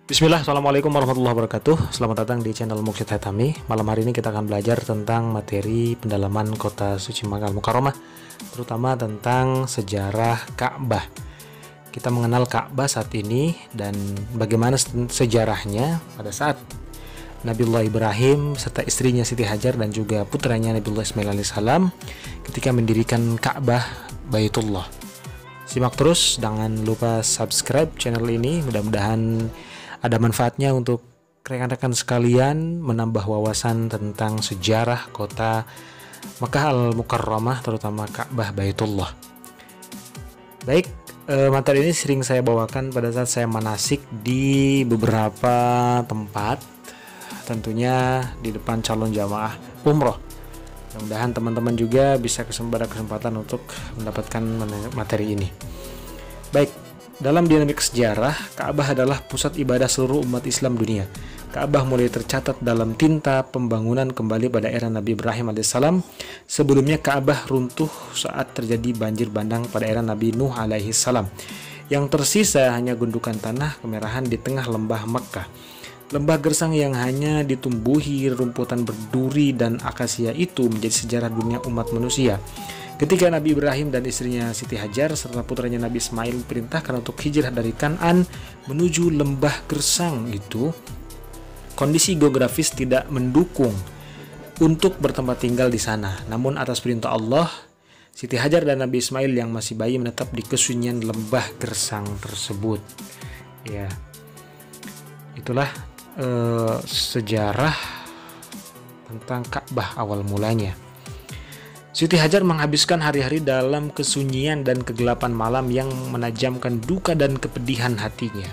Bismillah, Assalamualaikum warahmatullahi wabarakatuh. Selamat datang di channel Muksyid Haitami. Malam hari ini kita akan belajar tentang materi pendalaman kota suci Makkah Al-Mukarramah, terutama tentang sejarah Ka'bah. Kita mengenal Ka'bah saat ini dan bagaimana sejarahnya pada saat Nabiullah Ibrahim serta istrinya Siti Hajar dan juga putranya Nabiullah Ismail alaihissalam ketika mendirikan Ka'bah Baitullah. Simak terus, jangan lupa subscribe channel ini. Mudah-mudahan ada manfaatnya untuk rekan-rekan sekalian, menambah wawasan tentang sejarah kota Makkah Al-Mukarramah, terutama Ka'bah Baitullah. Baik, materi ini sering saya bawakan pada saat saya manasik di beberapa tempat, tentunya di depan calon jamaah umroh. Mudah-mudahan teman-teman juga bisa kesempatan untuk mendapatkan materi ini. Baik, dalam dinamik sejarah, Ka'bah adalah pusat ibadah seluruh umat Islam dunia. Ka'bah mulai tercatat dalam tinta pembangunan kembali pada era Nabi Ibrahim alaihissalam. Sebelumnya Ka'bah runtuh saat terjadi banjir bandang pada era Nabi Nuh alaihissalam. Yang tersisa hanya gundukan tanah kemerahan di tengah lembah Makkah. Lembah gersang yang hanya ditumbuhi rumputan berduri dan akasia itu menjadi sejarah dunia umat manusia. Ketika Nabi Ibrahim dan istrinya Siti Hajar serta putranya Nabi Ismail diperintahkan untuk hijrah dari Kan'an menuju lembah gersang itu, kondisi geografis tidak mendukung untuk bertempat tinggal di sana. Namun atas perintah Allah, Siti Hajar dan Nabi Ismail yang masih bayi menetap di kesunyian lembah gersang tersebut. Ya, itulah sejarah tentang Ka'bah awal mulanya. Siti Hajar menghabiskan hari-hari dalam kesunyian dan kegelapan malam yang menajamkan duka dan kepedihan hatinya.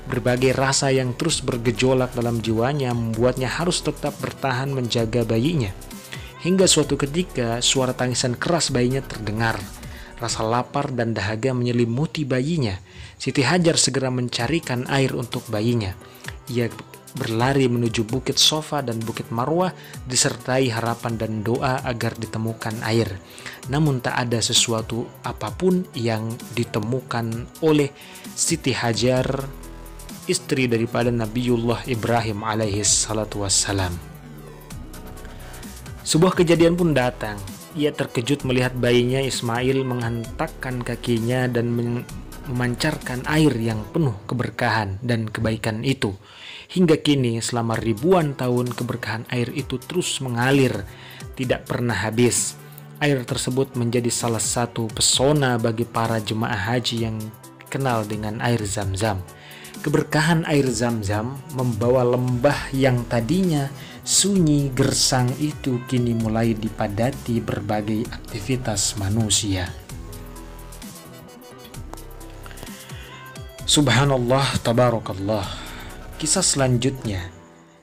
Berbagai rasa yang terus bergejolak dalam jiwanya membuatnya harus tetap bertahan menjaga bayinya. Hingga suatu ketika suara tangisan keras bayinya terdengar. Rasa lapar dan dahaga menyelimuti bayinya. Siti Hajar segera mencarikan air untuk bayinya. Ia berlari menuju Bukit Sofa dan Bukit Marwah disertai harapan dan doa agar ditemukan air. Namun tak ada sesuatu apapun yang ditemukan oleh Siti Hajar, istri daripada Nabiullah Ibrahim alaihi salatu wassalam. Sebuah kejadian pun datang. Ia terkejut melihat bayinya Ismail menghentakkan kakinya dan memancarkan air yang penuh keberkahan dan kebaikan itu. Hingga kini selama ribuan tahun keberkahan air itu terus mengalir, tidak pernah habis. Air tersebut menjadi salah satu pesona bagi para jemaah haji yang dikenal dengan air Zam-Zam. Keberkahan air Zam-Zam membawa lembah yang tadinya sunyi gersang itu kini mulai dipadati berbagai aktivitas manusia. Subhanallah, tabarakallah. Kisah selanjutnya,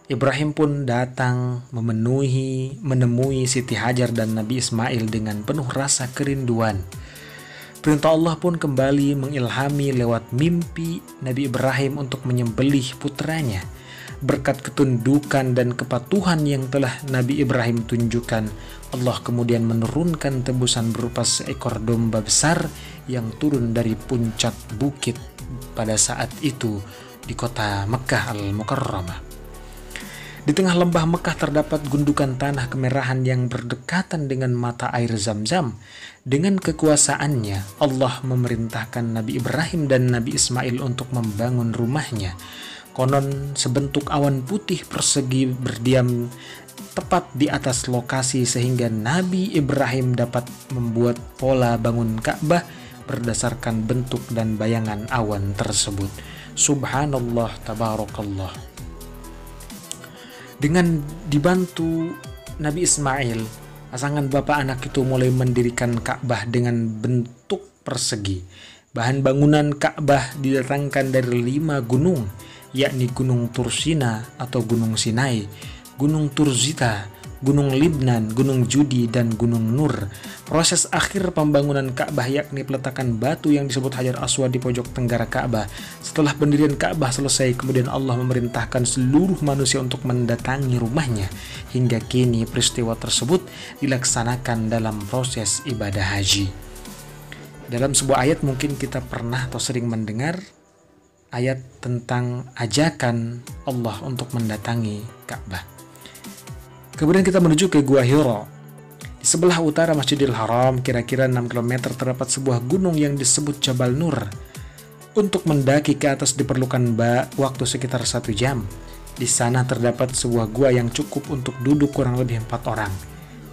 Ibrahim pun datang menemui Siti Hajar dan Nabi Ismail dengan penuh rasa kerinduan. Perintah Allah pun kembali mengilhami lewat mimpi Nabi Ibrahim untuk menyembelih putranya. Berkat ketundukan dan kepatuhan yang telah Nabi Ibrahim tunjukkan, Allah kemudian menurunkan tebusan berupa seekor domba besar yang turun dari puncak bukit pada saat itu di kota Makkah Al-Mukarramah. Di tengah lembah Makkah terdapat gundukan tanah kemerahan yang berdekatan dengan mata air Zam-Zam. Dengan kekuasaannya, Allah memerintahkan Nabi Ibrahim dan Nabi Ismail untuk membangun rumahnya. Konon sebentuk awan putih persegi berdiam tepat di atas lokasi sehingga Nabi Ibrahim dapat membuat pola bangun Ka'bah berdasarkan bentuk dan bayangan awan tersebut. Subhanallah, tabarakallah. Dengan dibantu Nabi Ismail, pasangan bapak anak itu mulai mendirikan Ka'bah dengan bentuk persegi. Bahan bangunan Ka'bah didatangkan dari 5 gunung, yakni Gunung Tursina atau Gunung Sinai, Gunung Turzita, Gunung Libnan, Gunung Judi, dan Gunung Nur. Proses akhir pembangunan Ka'bah yakni peletakan batu yang disebut Hajar Aswad di pojok tenggara Ka'bah. Setelah pendirian Ka'bah selesai, kemudian Allah memerintahkan seluruh manusia untuk mendatangi rumahnya. Hingga kini peristiwa tersebut dilaksanakan dalam proses ibadah haji. Dalam sebuah ayat mungkin kita pernah atau sering mendengar, ayat tentang ajakan Allah untuk mendatangi Ka'bah. Kemudian kita menuju ke Gua Hira. Di sebelah utara Masjidil Haram, kira-kira 6 km terdapat sebuah gunung yang disebut Jabal Nur. Untuk mendaki ke atas diperlukan waktu sekitar 1 jam. Di sana terdapat sebuah gua yang cukup untuk duduk kurang lebih 4 orang.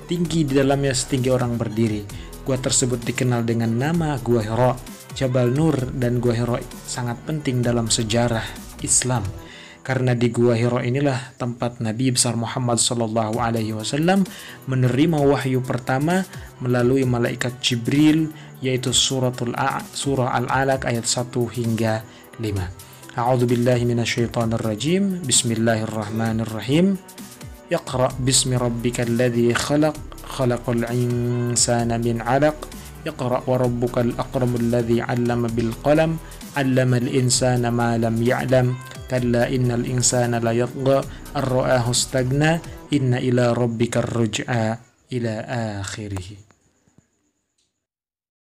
Tinggi di dalamnya setinggi orang berdiri. Gua tersebut dikenal dengan nama Gua Hira. Jabal Nur dan Gua Hira sangat penting dalam sejarah Islam. Karena di Gua Hira inilah tempat Nabi besar Muhammad SAW menerima wahyu pertama melalui malaikat Jibril, yaitu surah Al-Alaq ayat 1 hingga 5. A'udzu billahi minasyaitonir rajim. Bismillahirrahmanirrahim. Iqra bismi rabbikal ladzi khalaq, khalaqal insana min 'alaq. Iqra wa rabbukal akramul ladzi 'allama bil qalam, 'allamal insana ma lam ya'lam. Kalla innal insana la yatgha ar-ra'ahu istaghna, inna ila rabbikar ruj'a ila akhirih.